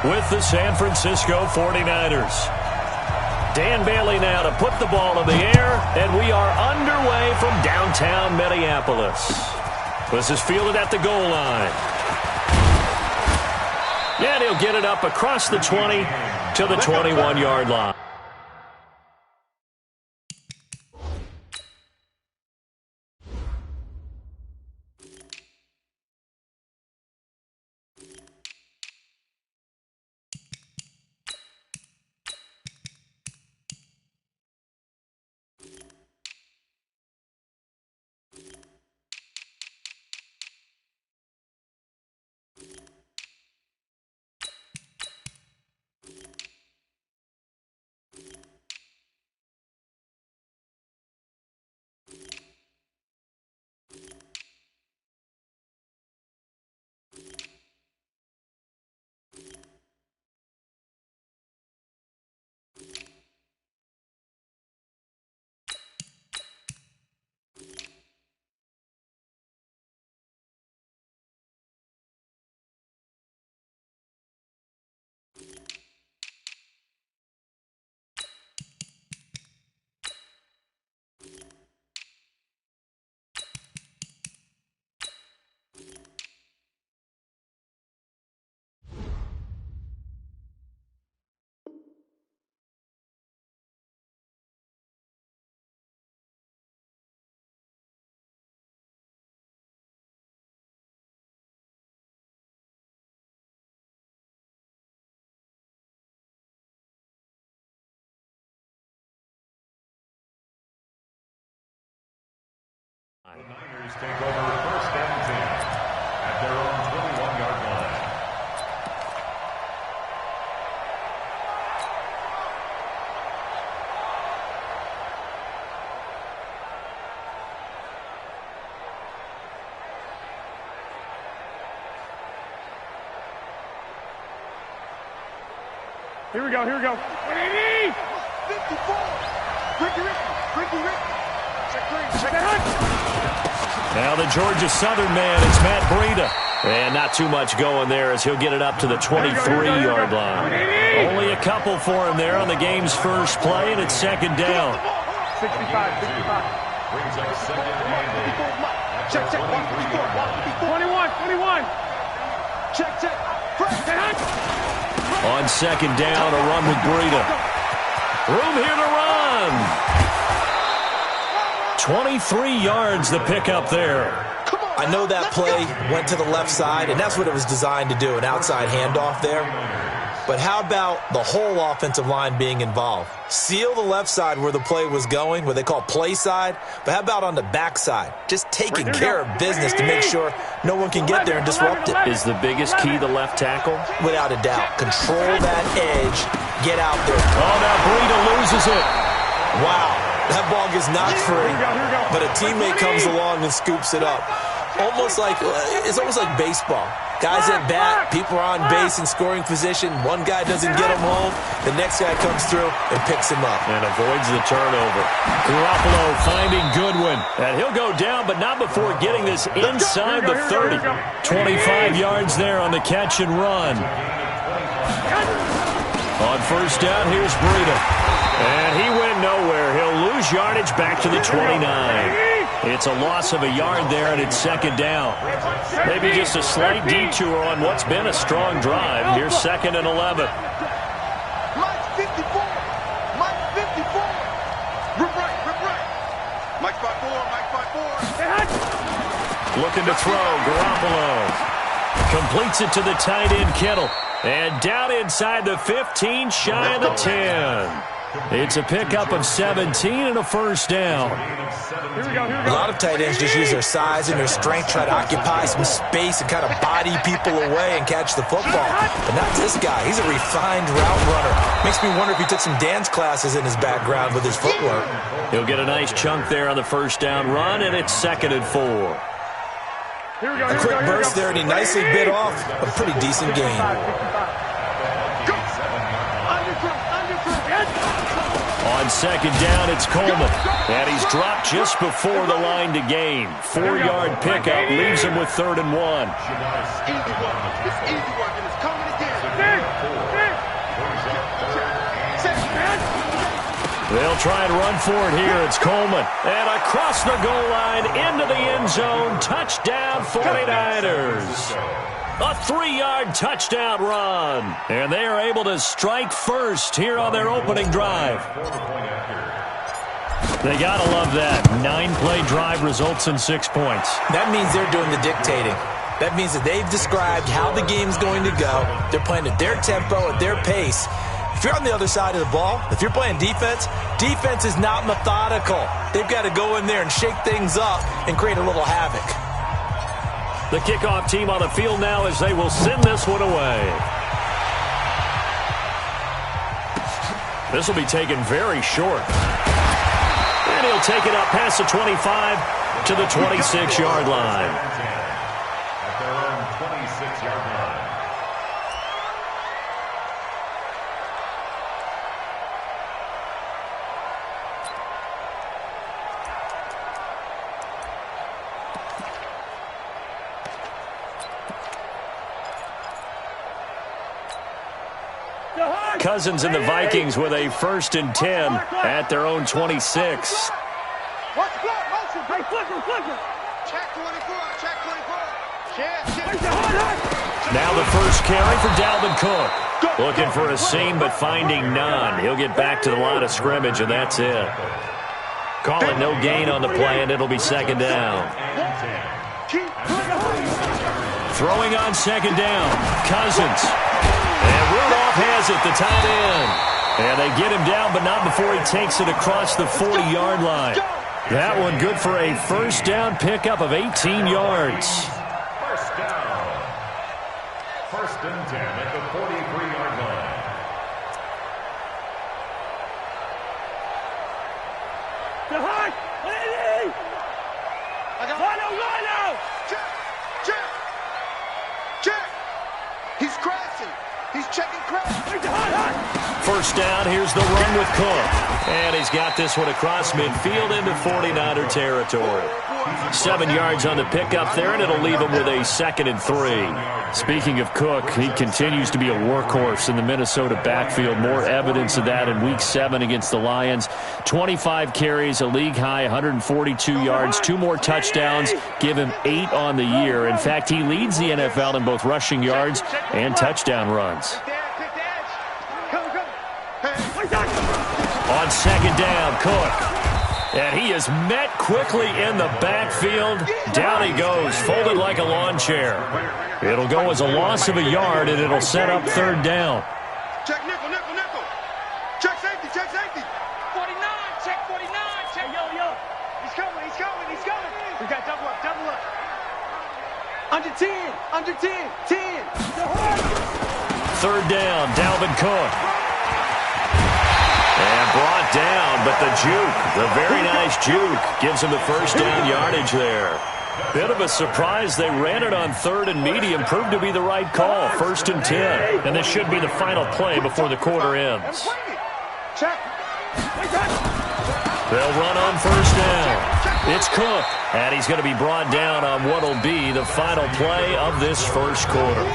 with the San Francisco 49ers. Dan Bailey now to put the ball in the air, and we are underway from downtown Minneapolis. This is fielded at the goal line. And he'll get it up across the 20 to the 21-yard line. The Niners take over first and 10 at their own 21-yard line. Here we go, here we go. 54. Ricky. Check that hunt. Now the Georgia Southern man, it's Matt Breida. And not too much going there as he'll get it up to the 23-yard line. Only a couple for him there on the game's first play, and it's second down. 65. Brings up second and 8. Check. 21. Check. On second down, a run with Breida. Room here to run. 23 yards the pickup there. I know that play went to the left side, and that's what it was designed to do, an outside handoff there. But how about the whole offensive line being involved? Seal the left side where the play was going, what they call play side, but how about on the back side? Just taking care of business to make sure no one can get there and disrupt it. Is the biggest key the left tackle? Without a doubt. Control that edge. Get out there. Oh, now Breida loses it. Wow. That ball gets knocked free, but a teammate comes along and scoops it up. It's almost like baseball. Guys at bat, people are on base in scoring position. One guy doesn't get him home. The next guy comes through and picks him up. And avoids the turnover. Garoppolo finding Goodwin. And he'll go down, but not before getting this inside the 30. 25 yards there on the catch and run. On first down, here's Breida. And he went nowhere. He'll lose yardage back to the 29. It's a loss of a yard there, and it's second down. Maybe just a slight detour on what's been a strong drive. Here's second and 11. Mike 54. Rip right. Mike 54. Looking to throw. Garoppolo completes it to the tight end, Kittle. And down inside the 15, shy of the 10. It's a pickup of 17 and a first down. A lot of tight ends just use their size and their strength, try to occupy some space and kind of body people away and catch the football. But not this guy. He's a refined route runner. Makes me wonder if he took some dance classes in his background with his footwork. He'll get a nice chunk there on the first down run, and it's second and 4. A quick burst there, and he nicely bit off a pretty decent gain. On second down, it's Coleman. And he's dropped just before the line to gain. 4-yard pickup leaves him with 3rd and 1. Easy work. It's easy work, and it's coming again. They'll try and run for it here. It's Coleman. And across the goal line, into the end zone. Touchdown, 49ers. A 3-yard touchdown run. And they are able to strike first here on their opening drive. They got to love that. 9-play drive results in 6 points. That means they're doing the dictating. That means that they've described how the game's going to go. They're playing at their tempo, at their pace. If you're on the other side of the ball, if you're playing defense, defense is not methodical. They've got to go in there and shake things up and create a little havoc. The kickoff team on the field now as they will send this one away. This will be taken very short. And he'll take it up past the 25 to the 26-yard line. At their own 26-yard line. Cousins and the Vikings with a 1st and 10 at their own 26. Watch the block, motion. Hey, flicker. Check 24, check 24. Now the first carry for Dalvin Cook. Looking for a seam, but finding none. He'll get back to the line of scrimmage, and that's it. Call it no gain on the play, and it'll be 2nd down. Throwing on 2nd down. Cousins. And Rudolph has it, the tight end. And they get him down, but not before he takes it across the 40-yard line. That one good for a 1st down pickup of 18 yards. 1st down. 1st and 10 at the 43-yard line. Check. He's crashing. He's checking crash. 1st down, here's the run with Cook. And he's got this one across midfield into 49er territory. 7 yards on the pickup there, and it'll leave him with a 2nd and 3. Speaking of Cook, he continues to be a workhorse in the Minnesota backfield. More evidence of that in Week 7 against the Lions. 25 carries, a league-high 142 yards, 2 more touchdowns, give him 8 on the year. In fact, he leads the NFL in both rushing yards and touchdown runs. On 2nd down, Cook. And he is met quickly in the backfield. Down he goes, folded like a lawn chair. It'll go as a loss of a yard, and it'll set up 3rd down. Check nickel. Check safety. 49, check 49. Check, yo. He's coming. We got double up. Under 10. 10. 3rd down, Dalvin Cook. And brought down, but the very nice juke, gives him the 1st down yardage there. Bit of a surprise. They ran it on 3rd and medium. Proved to be the right call. 1st and 10. And this should be the final play before the quarter ends. They'll run on 1st down. It's Cook. And he's going to be brought down on what will be the final play of this 1st quarter.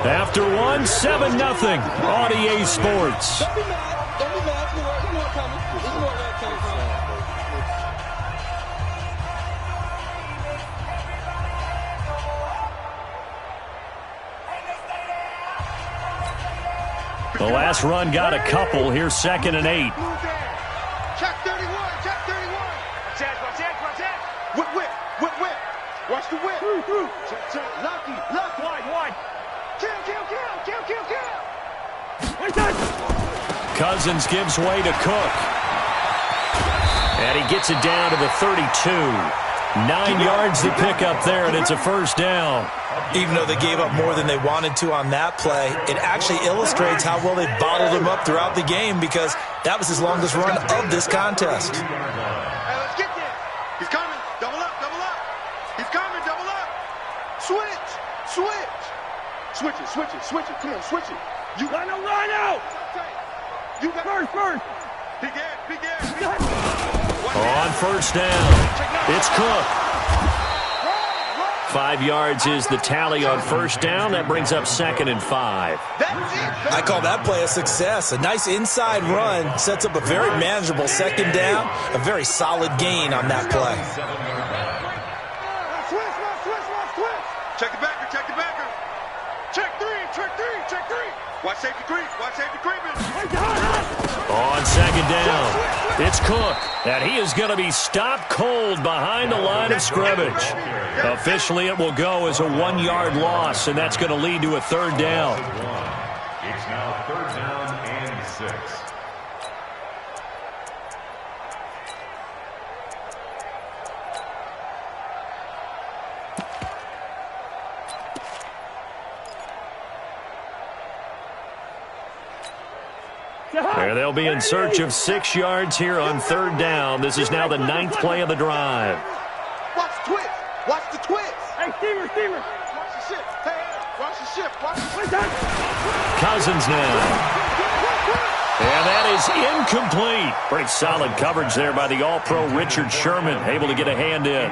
After 7-0 on EA Sports. The last run got a couple. Here's 2nd and 8. Check 31. Whip. Watch the whip. Check. Lucky. Wide. Kill. Cousins gives way to Cook. And he gets it down to the 32. 9 yards to pick up there, and it's a 1st down. Even though they gave up more than they wanted to on that play, it actually illustrates how well they bottled him up throughout the game, because that was his longest run of this contest. Hey, let's get there. He's coming. Double up. He's coming. Double up. Switch. Switch it. Come on, switch it. You got no line out. You got first. Big air. On 1st down, it's Cook. 5 yards is the tally on first down. That brings up 2nd and 5. I call that play a success. A nice inside run sets up a very manageable 2nd down. A very solid gain on that play. Check the backer, check the backer. Check three, check three, check three. Watch safety creep, watch safety creeping. On 2nd down, it's Cook, and he is going to be stopped cold behind the line of scrimmage. Officially, it will go as a 1-yard loss, and that's going to lead to a 3rd down. It's now 3rd down and 6. There they'll be in search of 6 yards here on 3rd down. This is now the 9th play of the drive. Watch the twist. Watch the twist. Hey, steamer. Watch the shift. Hey, watch the shift. Watch the shift. Cousins now. And that is incomplete. Pretty solid coverage there by the All-Pro Richard Sherman. Able to get a hand in.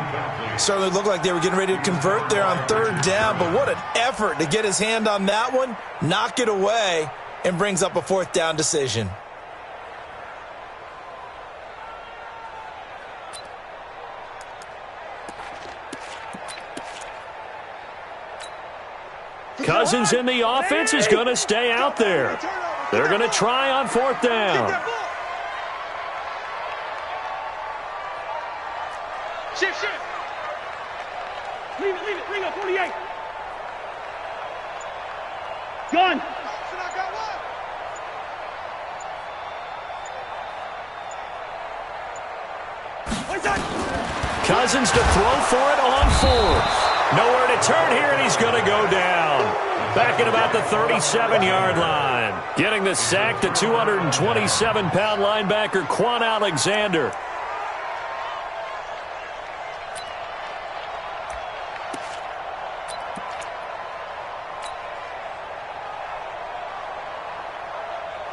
Certainly looked like they were getting ready to convert there on 3rd down, but what an effort to get his hand on that one, knock it away, and brings up a 4th down decision. Cousins in the offense is going to stay out there. They're going to try on 4th down. Shift. Leave it. Bring up 48. Gun. Cousins to throw for it on 4th. Nowhere to turn here, and he's going to go down. Back at about the 37-yard line. Getting the sack, the 227-pound linebacker, Quan Alexander.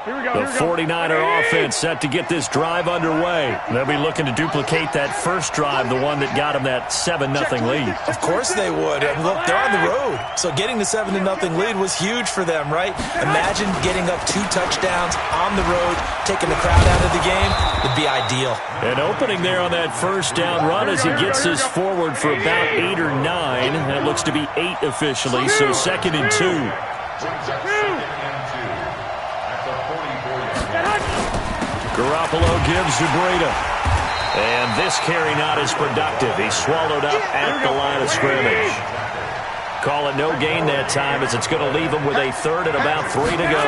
The 49er offense set to get this drive underway. They'll be looking to duplicate that first drive, the one that got them that 7-0 lead. Of course they would. And look, they're on the road. So getting the 7-0 lead was huge for them, right? Imagine getting up 2 touchdowns on the road, taking the crowd out of the game. It'd be ideal. An opening there on that first down run as he gets this forward for about 8 or 9. That looks to be 8 officially, so 2nd and 2. Garoppolo gives to Breida. And this carry not as productive. He's swallowed up at the line of scrimmage. Call it no gain that time as it's going to leave him with a 3rd and about 3 to go.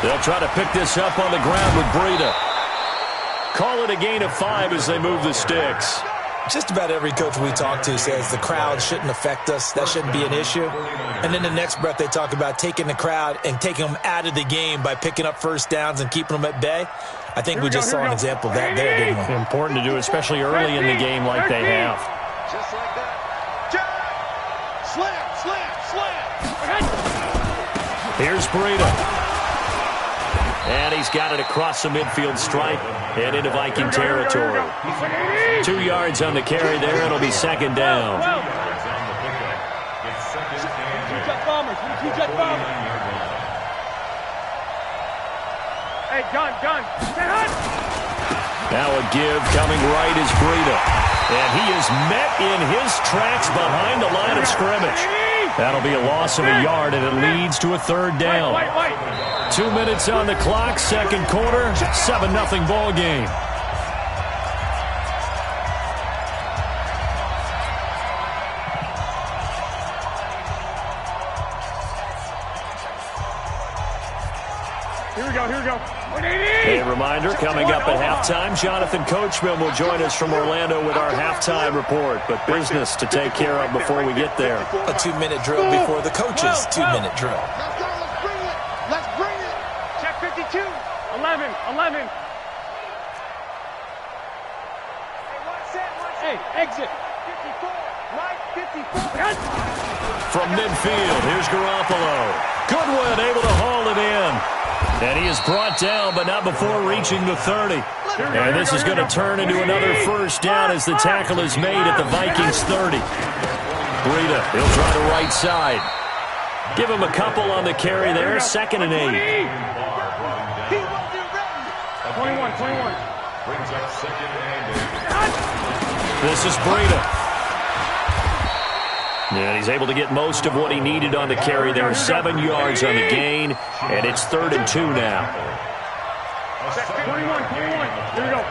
They'll try to pick this up on the ground with Breida. Call it a gain of 5 as they move the sticks. Just about every coach we talk to says the crowd shouldn't affect us. That shouldn't be an issue. And then the next breath they talk about taking the crowd and taking them out of the game by picking up first downs and keeping them at bay. I think we just saw an example of that there, didn't we? Important to do, especially early in the game like they have. Just like that. Slam. Here's Breida. And he's got it across the midfield stripe and into Viking territory. 2 yards on the carry there. It'll be 2nd down. Hey, gun. Now a give coming right is Breida. And he is met in his tracks behind the line of scrimmage. That'll be a loss of a yard, and it leads to a 3rd down. 2 minutes on the clock, 2nd quarter, 7-0 ball game. Here we go. A reminder, coming up at halftime, Jonathan Coachman will join us from Orlando with our halftime report. But business to take care of before we get there. A 2-minute drill before the coach's 2-minute drill. Let's bring it. Check 52. 11. Hey, exit. 54. Right, 54. From midfield, here's Garoppolo. Goodwin able to haul it in. And he is brought down, but not before reaching the 30. And this is going to turn into another first down as the tackle is made at the Vikings 30. Breida, he'll try the right side. Give him a couple on the carry there, 2nd and 8. 21. Brings up 2nd and 8. This is Breida. And he's able to get most of what he needed on the carry there. 7 yards on the gain, and it's 3rd and 2 now. 21. Here we go.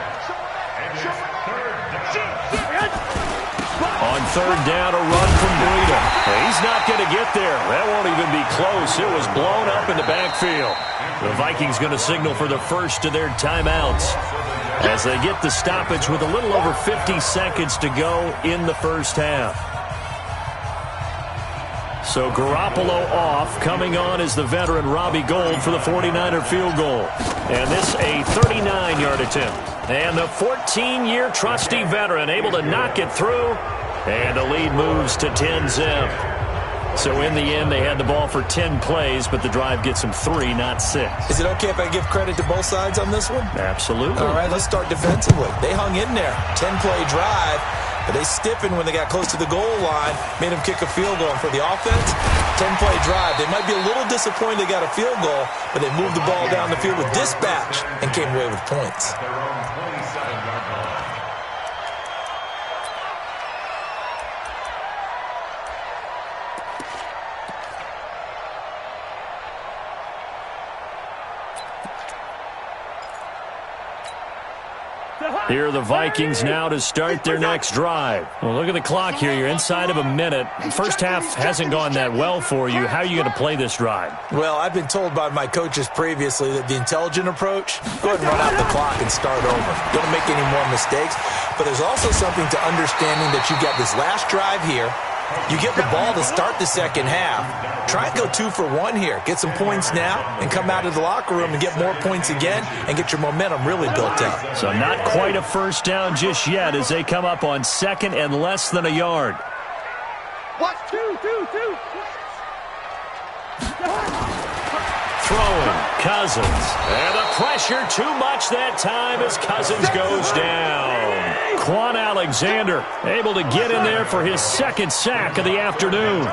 On 3rd down, a run from Breida. He's not going to get there. That won't even be close. It was blown up in the backfield. The Vikings going to signal for the first of their timeouts as they get the stoppage with a little over 50 seconds to go in the first half. So Garoppolo off. Coming on is the veteran Robbie Gould for the 49er field goal. And this a 39-yard attempt. And the 14-year trusty veteran able to knock it through. And the lead moves to 10-zip. So in the end, they had the ball for 10 plays, but the drive gets them 3, not 6. Is it okay if I give credit to both sides on this one? Absolutely. All right, let's start defensively. They hung in there. 10-play drive. But they stiffened when they got close to the goal line, made them kick a field goal. And for the offense, 10-play drive. They might be a little disappointed they got a field goal, but they moved the ball down the field with dispatch and came away with points. Their own 27-yard line. Here are the Vikings now to start their next drive. Well, look at the clock here. You're inside of a minute. First half hasn't gone that well for you. How are you going to play this drive? Well, I've been told by my coaches previously that the intelligent approach, go ahead and run out the clock and start over. Don't make any more mistakes. But there's also something to understanding that you got this last drive here. You get the ball to start the second half. Try and go 2 for 1 here. Get some points now and come out of the locker room and get more points again and get your momentum really built up. So not quite a first down just yet as they come up on 2nd and less than a yard. Watch 2. Throwing, Cousins. And the pressure too much that time as Cousins goes down. Quan Alexander able to get in there for his 2nd sack of the afternoon.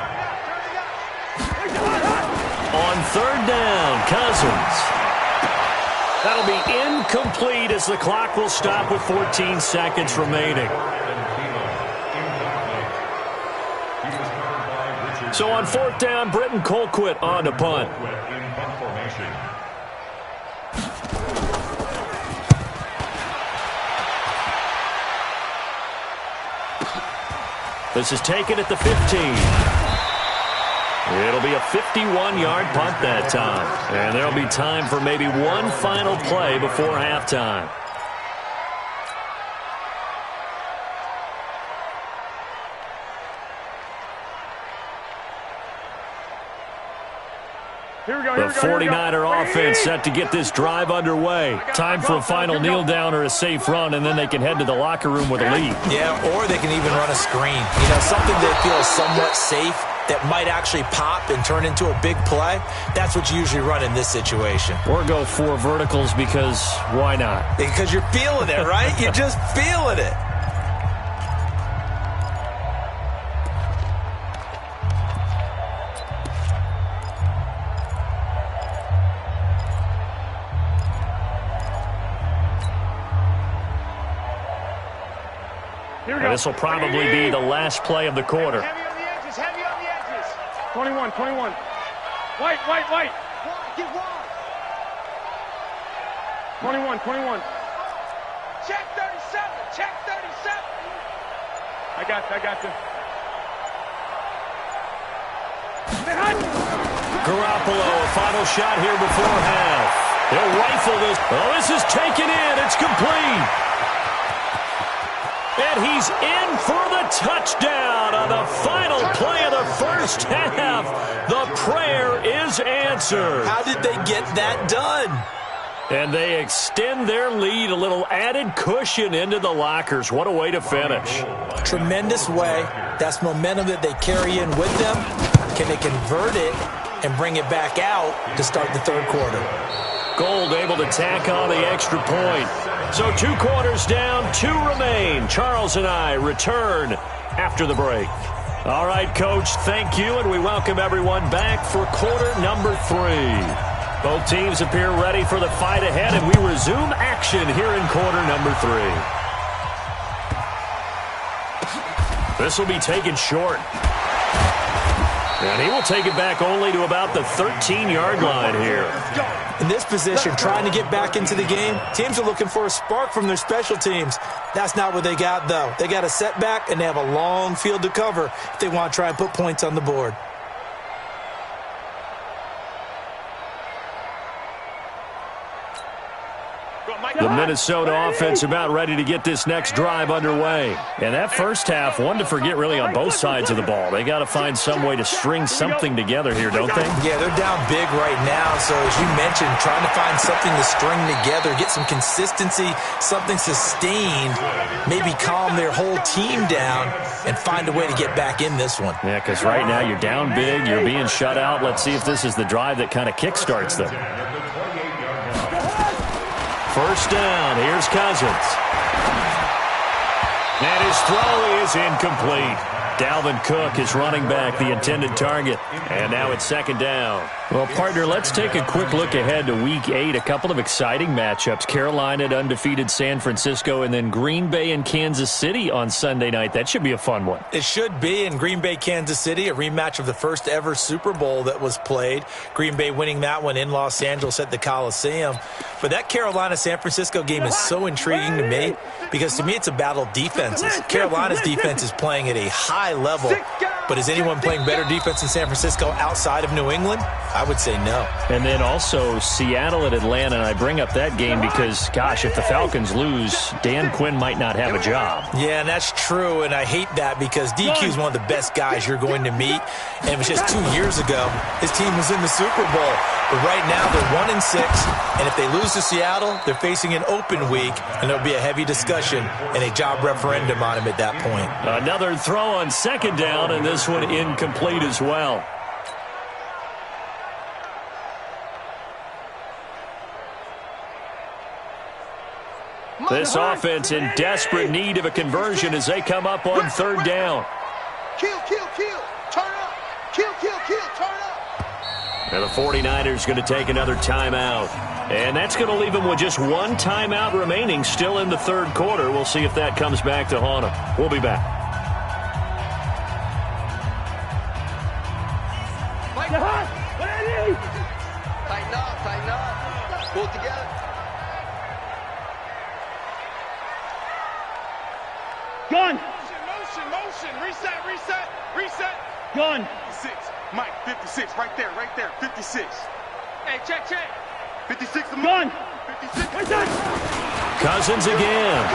On 3rd down, Cousins. That'll be incomplete as the clock will stop with 14 seconds remaining. So on 4th down, Britton Colquitt on to punt. This is taken at the 15. It'll be a 51-yard punt that time. And there'll be time for maybe one final play before halftime. The 49er offense set to get this drive underway. Time for a final kneel down or a safe run, and then they can head to the locker room with a lead. Yeah, or they can even run a screen. You know, something they feel somewhat safe that might actually pop and turn into a big play. That's what you usually run in this situation. Or go 4 verticals because why not? Because you're feeling it, right? You're just feeling it. This will probably be the last play of the quarter. Heavy on the edges, heavy on the edges. 21. White. Get wide. 21. Check 37. I got you. Garoppolo, a final shot here before half. He'll rifle this. Oh, this is taken in. It's complete. And he's in for the touchdown on the final play of the first half. The prayer is answered. How did they get that done? And they extend their lead, a little added cushion into the lockers. What a way to finish. Tremendous way. That's momentum that they carry in with them. Can they convert it and bring it back out to start the third quarter? Gold able to tack on the extra point. So 2 quarters down, 2 remain. Charles and I return after the break. All right, Coach, thank you, and we welcome everyone back for quarter number 3. Both teams appear ready for the fight ahead, and we resume action here in quarter number 3. This will be taken short. And he will take it back only to about the 13-yard line here. In this position, trying to get back into the game, teams are looking for a spark from their special teams. That's not what they got, though. They got a setback, and they have a long field to cover if they want to try and put points on the board. The Minnesota offense about ready to get this next drive underway. And that first half, one to forget really on both sides of the ball. They got to find some way to string something together here, don't they? Yeah, they're down big right now. So as you mentioned, trying to find something to string together, get some consistency, something sustained, maybe calm their whole team down and find a way to get back in this one. Yeah, because right now you're down big, you're being shut out. Let's see if this is the drive that kind of kickstarts them. First down, here's Cousins. And his throw is incomplete. Dalvin Cook is running back, the intended target. And now it's second down. Well, partner, let's take a quick look ahead to Week 8. A couple of exciting matchups. Carolina at undefeated San Francisco, and then Green Bay and Kansas City on Sunday night. That should be a fun one. It should be. In Green Bay, Kansas City, a rematch of the first ever Super Bowl that was played. Green Bay winning that one in Los Angeles at the Coliseum. But that Carolina-San Francisco game is so intriguing to me because to me it's a battle of defenses. Carolina's defense is playing at a high level, but is anyone playing better defense in San Francisco outside of New England? I would say no. And then also Seattle at Atlanta, and I bring up that game because, gosh, if the Falcons lose, Dan Quinn might not have a job. Yeah, and that's true, and I hate that because DQ is one of the best guys you're going to meet, and it was just 2 years ago his team was in the Super Bowl. But right now they're 1-6, and if they lose to Seattle, they're facing an open week, and there'll be a heavy discussion and a job referendum on him at that point. Another throw on second down, and this one incomplete as well. This offense in desperate need of a conversion as they come up on third down. Kill, kill, kill. Turn up. Kill, kill, kill. Turn up. And the 49ers going to take another timeout. And that's going to leave them with just one timeout remaining still in the third quarter. We'll see if that comes back to haunt them. We'll be back. Tighten up, tighten up. Pull it together. Gun. Motion, motion. Reset, reset, reset. Gun. 56. Mike, 56. Right there, 56. Hey, check, check. 56. Gun. 56. Cousins again.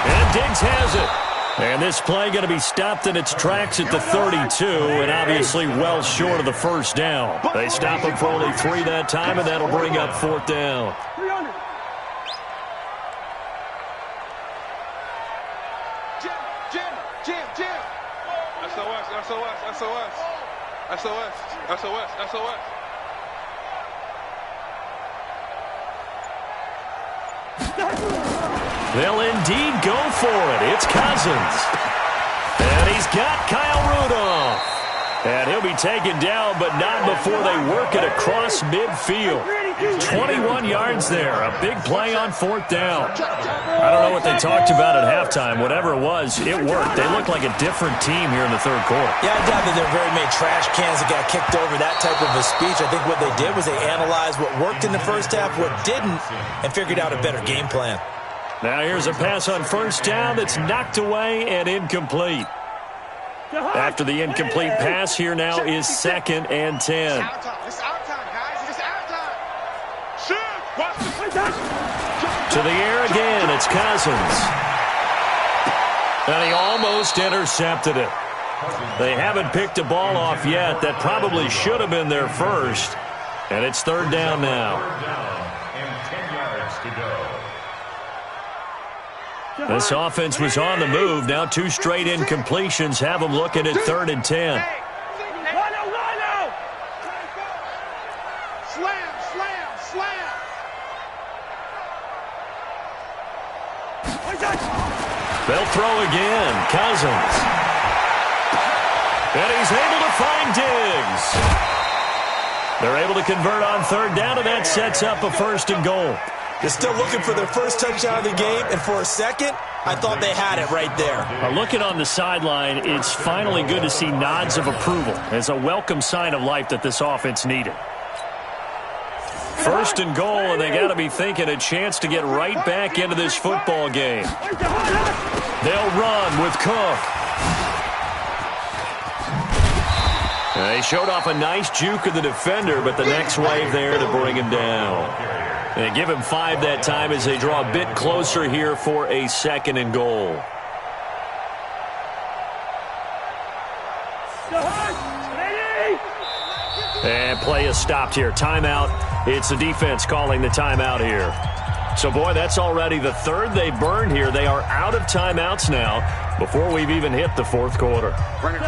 And Diggs has it. And this play going to be stopped in its tracks at the 32, and obviously well short of the first down. They stop him for only 3 that time, and that'll bring up fourth down. 300. Jim. SOS, SOS, SOS. SOS, SOS, SOS. They'll indeed go for it. It's Cousins. And he's got Kyle Rudolph. And he'll be taken down, but not before they work it across midfield. 21 yards there. A big play on fourth down. I don't know what they talked about at halftime. Whatever it was, it worked. They look like a different team here in the third quarter. Yeah, I doubt that there very many trash cans that got kicked over that type of a speech. I think what they did was they analyzed what worked in the first half, what didn't, and figured out a better game plan. Now here's a pass on first down that's knocked away and incomplete. After the incomplete pass, here now is 2nd and 10. It's our time, guys. It's our time. Shoot. Watch the To the air again, it's Cousins. And he almost intercepted it. They haven't picked a ball off yet. That probably should have been their first. And it's third down now. And 10 yards to go. This offense was on the move. Now 2 straight incompletions have them looking at 3rd and 10. Slam, slam, slam. They'll throw again. Cousins. And he's able to find Diggs. They're able to convert on third down, and that sets up a 1st and goal. They're still looking for their first touchdown of the game, and for a second, I thought they had it right there. Looking on the sideline, it's finally good to see nods of approval as a welcome sign of life that this offense needed. 1st and goal, and they got to be thinking a chance to get right back into this football game. They'll run with Cook. They showed off a nice juke of the defender, but the next wave there to bring him down. They give him 5 that time as they draw a bit closer here for a 2nd and goal. And play is stopped here. Timeout. It's the defense calling the timeout here. So, boy, that's already the 3rd they burned here. They are out of timeouts now before we've even hit the 4th quarter. Tighten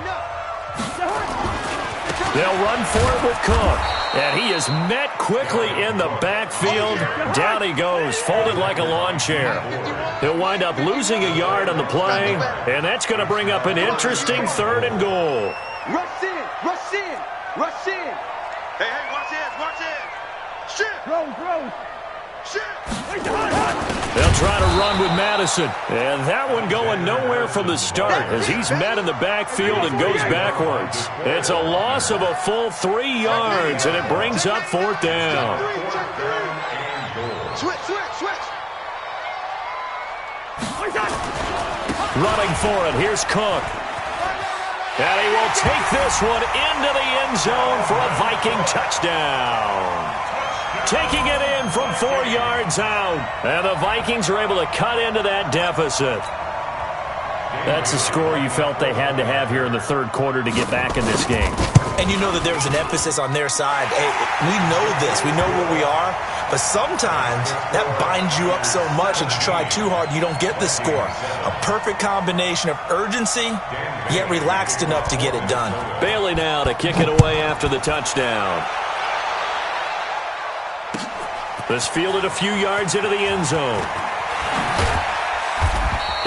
up. They'll run for it with Cook. And he is met quickly in the backfield. Down he goes, folded like a lawn chair. He'll wind up losing a yard on the play, and that's going to bring up an interesting 3rd and goal. Rush in, rush in, rush in. Hey, watch it. Shit. Rose. Shit. They'll try to run with Madison. And that one going nowhere from the start as he's met in the backfield and goes backwards. It's a loss of a full 3 yards, and it brings up 4th down. Switch. Running for it, here's Cook. And he will take this one into the end zone for a Viking touchdown. Taking it in from 4 yards out. And the Vikings are able to cut into that deficit. That's a score you felt they had to have here in the 3rd quarter to get back in this game. And you know that there's an emphasis on their side. Hey, we know this. We know where we are. But sometimes that binds you up so much that you try too hard, you don't get the score. A perfect combination of urgency, yet relaxed enough to get it done. Bailey now to kick it away after the touchdown. This fielded a few yards into the end zone.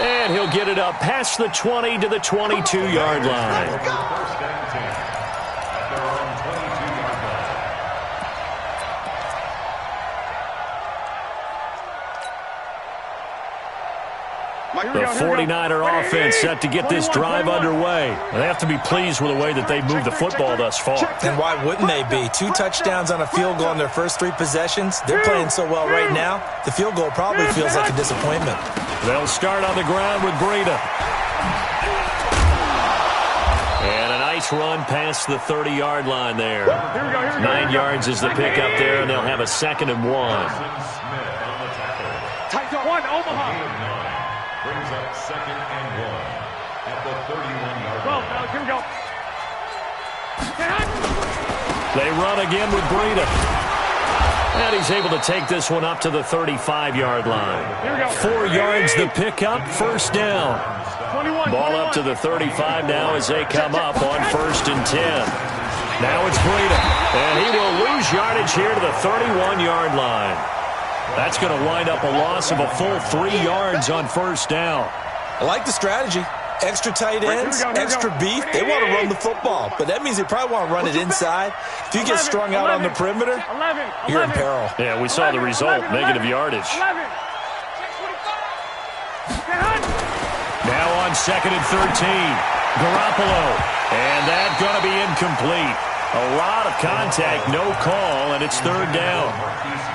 And he'll get it up past the 20 to the 22-yard line. The 49er offense set to get this drive underway. They have to be pleased with the way that they've moved the football thus far. And why wouldn't they be? 2 touchdowns on a field goal on their first 3 possessions. They're playing so well right now, the field goal probably feels like a disappointment. They'll start on the ground with Breida. And a nice run past the 30-yard line there. 9 yards is the pickup there, and they'll have a 2nd and 1. Tight one, Omaha. Brings up 2nd and 1 at the 31-yard line. Here we go. They run again with Breida. And he's able to take this one up to the 35-yard line. 4 yards the pickup, 1st down. Ball up to the 35 now as they come up on 1st and 10. Now it's Breida. And he will lose yardage here to the 31-yard line. That's going to wind up a loss of a full 3 yards on 1st down. I like the strategy. Extra tight ends, extra beef. They want to run the football, but that means they probably want to run it inside. If you get strung out on the perimeter, you're in peril. Yeah, we saw the result, negative yardage. Now on 2nd and 13, Garoppolo. And that's going to be incomplete. A lot of contact, no call, and it's 3rd down.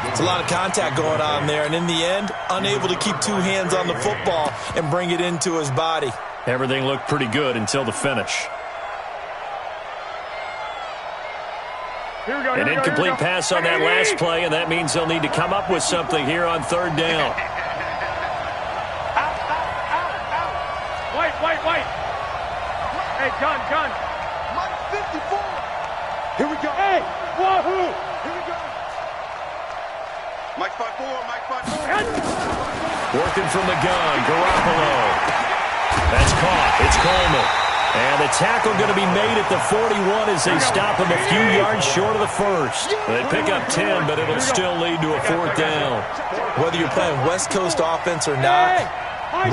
It's a lot of contact going on there, and in the end, unable to keep 2 hands on the football and bring it into his body. Everything looked pretty good until the finish. An incomplete pass on that last play, and that means they'll need to come up with something here on 3rd down. White. Hey, gun. Mike 54. Here we go. Hey, wahoo. Here we go. Mike 5-4. Working from the gun, Garoppolo. That's caught. It's Coleman. And the tackle going to be made at the 41 as they stop him a few yards short of the first. They pick up 10, but it'll still lead to a 4th down. Whether you're playing West Coast offense or not,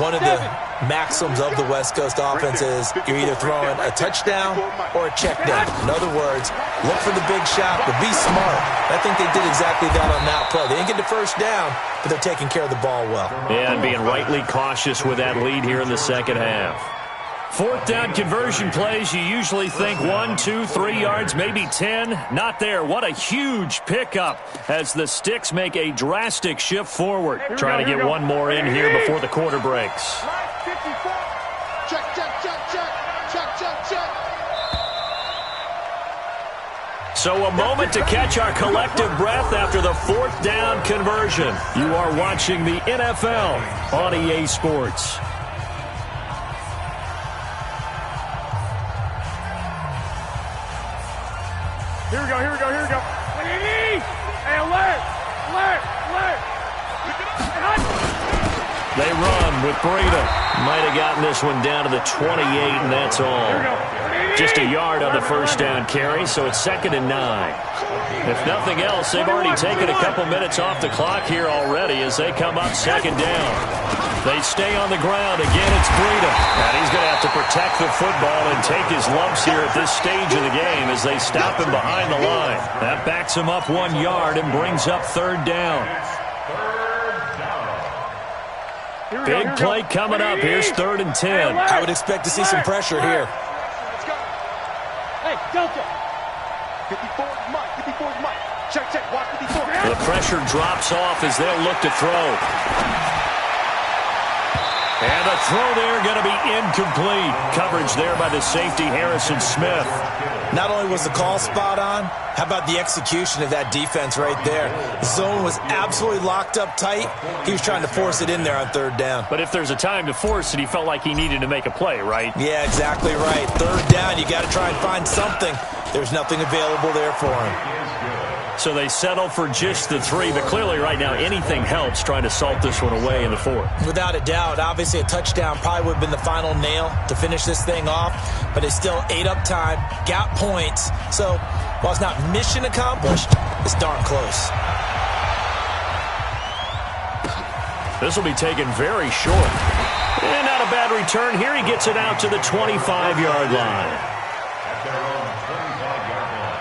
one of the maxims of the West Coast offense is you're either throwing a touchdown or a check down. In other words, look for the big shot, but be smart. I think they did exactly that on that play. They didn't get the first down, but they're taking care of the ball well. Yeah, and being rightly cautious with that lead here in the second half. 4th down conversion plays, you usually think 1, 2, 3 yards, maybe 10. Not there. What a huge pickup as the Sticks make a drastic shift forward. Trying to get one more in here before the quarter breaks. Check, check, check, check. Check, check, check. So a moment to catch our collective breath after the 4th down conversion. You are watching the NFL on EA Sports. Here we go, here we go, here we go. Hey, alert! Alert! Alert! They run with Breida. Might have gotten this one down to the 28, and that's all. Just a yard on the first down carry, so it's 2nd and 9. If nothing else, they've already taken a couple minutes off the clock here already as they come up 2nd down. They stay on the ground. Again, it's Breida. And he's going to have to protect the football and take his lumps here at this stage of the game as they stop him behind the line. That backs him up 1 yard and brings up 3rd down. Big play coming up. Here's 3rd and 10. I would expect to see some pressure here. Let's go. Hey, Delta. 54 is Mike. 54 is Mike. Check, check. Watch 54. The pressure drops off as they'll look to throw. And the throw there going to be incomplete. Coverage there by the safety, Harrison Smith. Not only was the call spot on, how about the execution of that defense right there? The zone was absolutely locked up tight. He was trying to force it in there on 3rd down. But if there's a time to force it, he felt like he needed to make a play, right? Yeah, exactly right. 3rd down, you got to try and find something. There's nothing available there for him. So they settle for just the 3, but clearly right now anything helps trying to salt this one away in the 4th. Without a doubt, obviously a touchdown probably would have been the final nail to finish this thing off, but it's still ate up time, got points. So while it's not mission accomplished, it's darn close. This will be taken very short. And not a bad return here. He gets it out to the 25-yard line. At their own 25-yard line.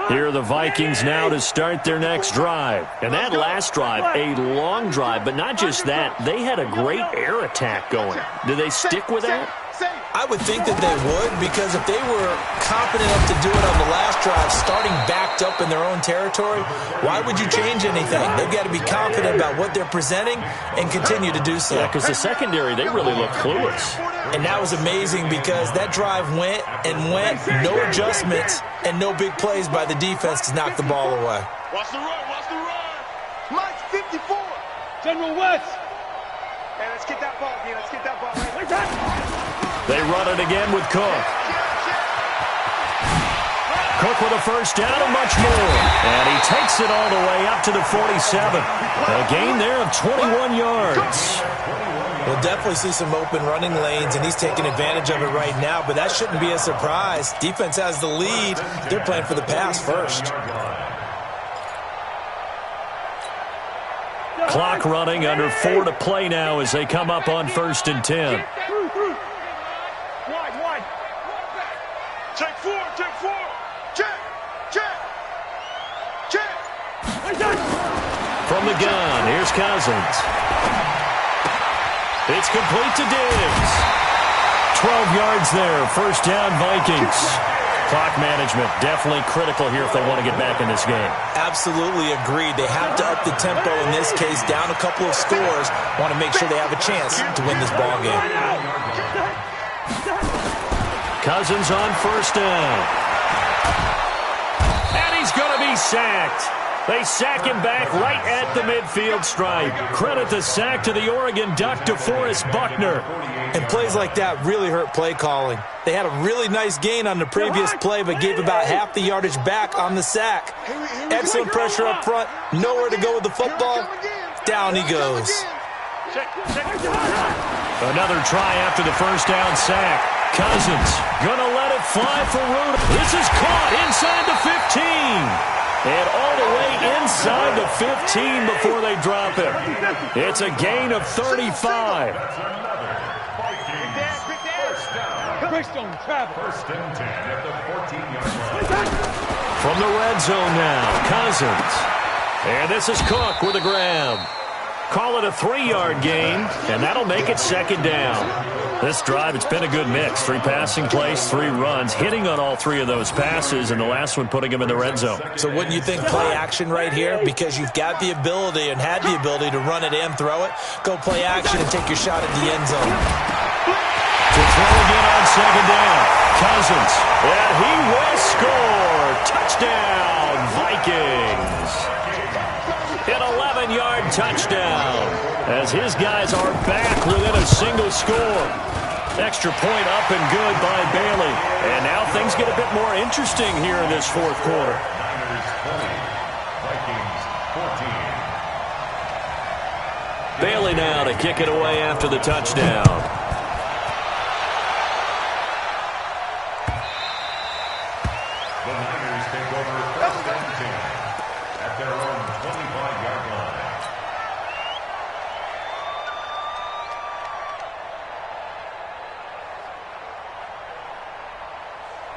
Here are the Vikings now to start their next drive. And that last drive, a long drive, but not just that. They had a great air attack going. Do they stick with that? I would think that they would, because if they were confident enough to do it on the last drive, starting backed up in their own territory, why would you change anything? They've got to be confident about what they're presenting and continue to do so. Yeah, because the secondary, they really look clueless. And that was amazing because that drive went and went, no adjustments and no big plays by the defense to knock the ball away. Watch the run, watch the run. Mike 54. General West. Hey, let's get that ball, D. Let's get that ball. Right. They run it again with Cook. Cook with a first down and much more. And he takes it all the way up to the 47. A gain there of 21 yards. We'll definitely see some open running lanes, and he's taking advantage of it right now, but that shouldn't be a surprise. Defense has the lead. They're playing for the pass first. Clock running, under 4 to play now as they come up on 1st and 10. Wide. Check 4, check 4. Check, check, check. From the gun, here's Cousins. It's complete to Diggs. 12 yards there, first down Vikings. Clock management, definitely critical here if they want to get back in this game. Absolutely agreed. They have to up the tempo in this case, down a couple of scores. Want to make sure they have a chance to win this ball game. Cousins on first down. And he's going to be sacked. They sack him back right at the midfield stripe. Credit the sack to the Oregon Duck, DeForest Buckner. And plays like that really hurt play calling. They had a really nice gain on the previous play, but gave about half the yardage back on the sack. Excellent pressure up front. Nowhere to go with the football. Down he goes. Another try after the first down sack. Cousins gonna let it fly for Ruda. This is caught inside the 15. And all the way inside the 15 before they drop him. It's a gain of 35. First and 10 at the 14-yard line. From the red zone now, Cousins. And this is Cook with a grab. Call it a 3-yard gain, and that'll make it second down. This drive, it's been a good mix. 3 passing plays, 3 runs, hitting on all 3 of those passes, and the last one putting him in the red zone. So wouldn't you think play action right here? Because you've got the ability and had the ability to run it and throw it. Go play action and take your shot at the end zone. To throw again on second down. Cousins, and he will score. Touchdown, Vikings. An 11-yard touchdown as his guys are back within a single score. Extra point up and good by Bailey. And now things get a bit more interesting here in this fourth quarter. Niners 20, Vikings 14. Bailey now to kick it away after the touchdown. The Niners take over first and 10 at their own 25-yard line.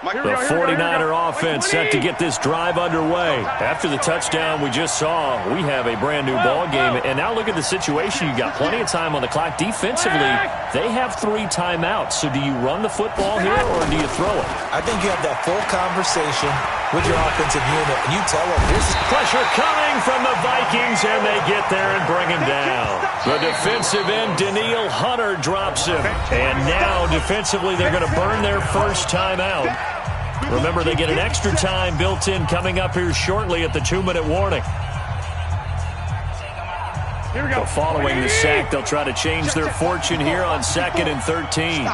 The 49er offense set to get this drive underway. After the touchdown we just saw, we have a brand new ball game. And now look at the situation. You've got plenty of time on the clock. Defensively, they have 3 timeouts. So do you run the football here or do you throw it? I think you have that full conversation with your offensive unit, and you tell them this is Pressure coming from the Vikings, and they get there and bring him down. The defensive end, Daniil Hunter, drops him. And now, defensively, they're going to burn their first timeout. Remember, they get an extra time built in coming up here shortly at the 2-minute warning. Here we go. So following the sack, they'll try to change their fortune here on 2nd and 13.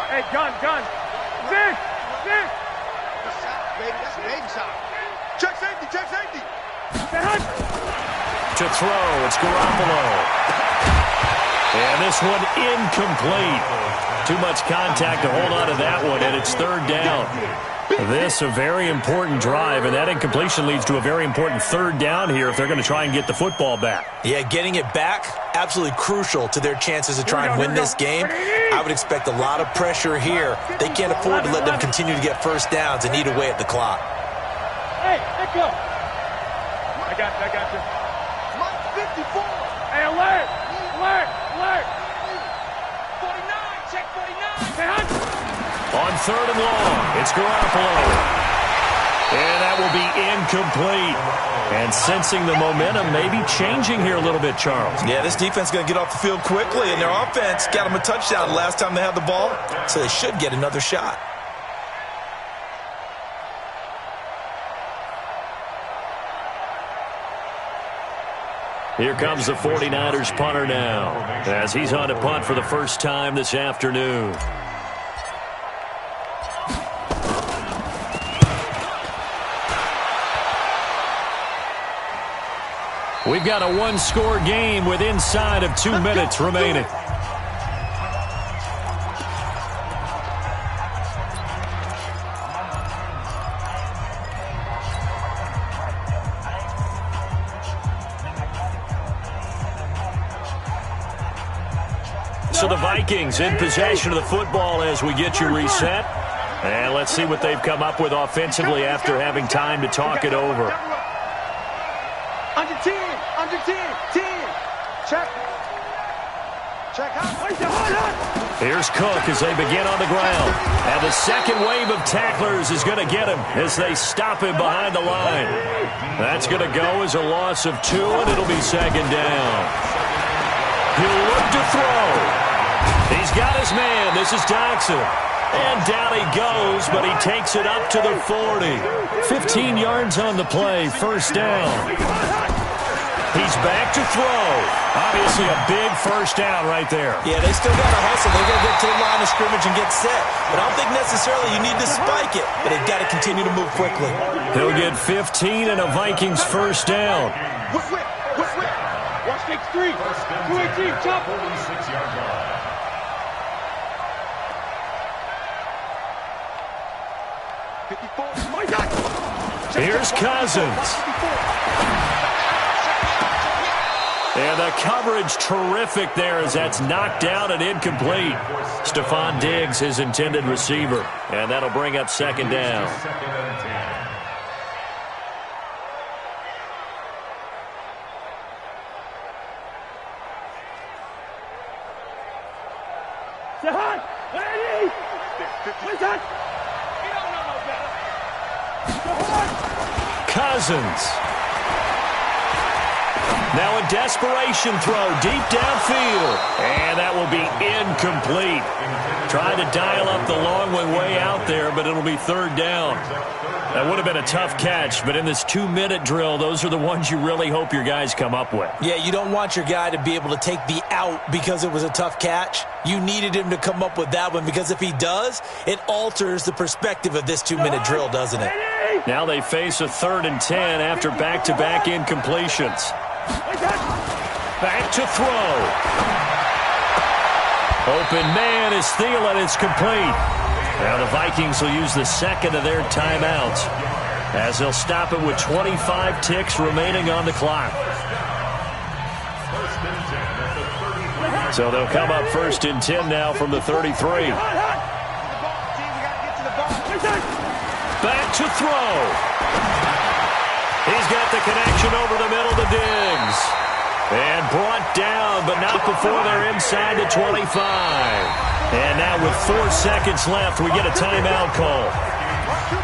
Hey, gun. Vic. Check safety. To throw, it's Garoppolo. And this one incomplete. Too much contact to hold on to that one, and it's 3rd down. This a very important drive, and that incompletion leads to a very important 3rd down here if they're going to try and get the football back. Yeah, getting it back, absolutely crucial to their chances to try and win this game. I would expect a lot of pressure here. They can't afford to let them continue to get first downs and eat away at the clock. Hey, let go. I got you. Mike 54. Hey, alert. 49, check 49. Hey, Hunt. On 3rd and long, it's Garoppolo. And that will be incomplete. And sensing the momentum maybe changing here a little bit, Charles. Yeah, this defense is going to get off the field quickly, and their offense got them a touchdown last time they had the ball, so they should get another shot. Here comes the 49ers punter now, as he's on to punt for the first time this afternoon. We've got a 1-score game with inside of 2 minutes remaining. So the Vikings in possession of the football as we get you reset. And let's see what they've come up with offensively after having time to talk it over. Under 10. Check out. Here's Cook as they begin on the ground. And the second wave of tacklers is going to get him as they stop him behind the line. That's going to go as a loss of 2, and it'll be second down. He'll look to throw. He's got his man. This is Jackson. And down he goes, but he takes it up to the 40. 15 yards on the play, first down. He's back to throw. Obviously a big first down right there. Yeah, they still got to hustle. They got to get to the line of scrimmage and get set. But I don't think necessarily you need to spike it, but they've got to continue to move quickly. He'll get 15 and a Vikings first down. Watch takes 3. 218, chop. 46-yard line. Here's Cousins. And the coverage terrific there as that's knocked down and incomplete. Stephon Diggs, his intended receiver. And that'll bring up second down. Second and 10. Stephon, ready? What's that? You don't know no better. Stephon. Cousins. Now a desperation throw deep downfield. And that will be incomplete. Trying to dial up the long way out there, but it'll be third down. That would have been a tough catch, but in this 2-minute drill, those are the ones you really hope your guys come up with. Yeah, you don't want your guy to be able to take the out because it was a tough catch. You needed him to come up with that one because if he does, it alters the perspective of this 2-minute drill, doesn't it? Now they face a 3rd and 10 after back-to-back incompletions. Back to throw. Open man is Thielen. It's complete. Now the Vikings will use the second of their timeouts as they'll stop it with 25 ticks remaining on the clock. So they'll come up 1st and 10 now from the 33. Back to throw. He's got the connection over the middle to Diggs. And brought down, but not before they're inside the 25. And now with 4 seconds left, we get a timeout call. Let's go!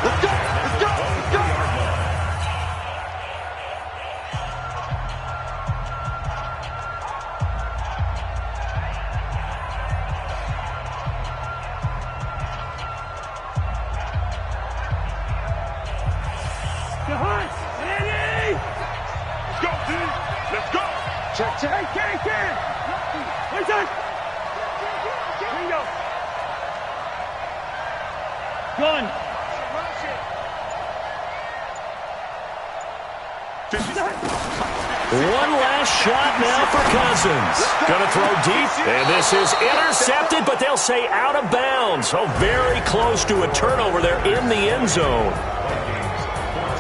Let's go! Let's go! Let's go, D! Let's go! Check. What's that? Bingo. Gun. One last shot now for Cousins. Going to throw deep, and this is intercepted, but they'll say out of bounds. Oh, very close to a turnover there in the end zone.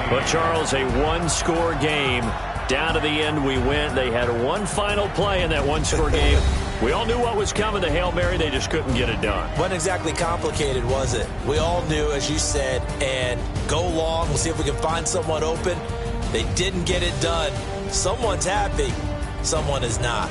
But, Charles, a one-score game. Down to the end we went. They had one final play in that one-score game. We all knew what was coming, the Hail Mary. They just couldn't get it done. Wasn't exactly complicated, was it? We all knew, as you said, and go long. We'll see if we can find someone open. They didn't get it done. Someone's happy. Someone is not.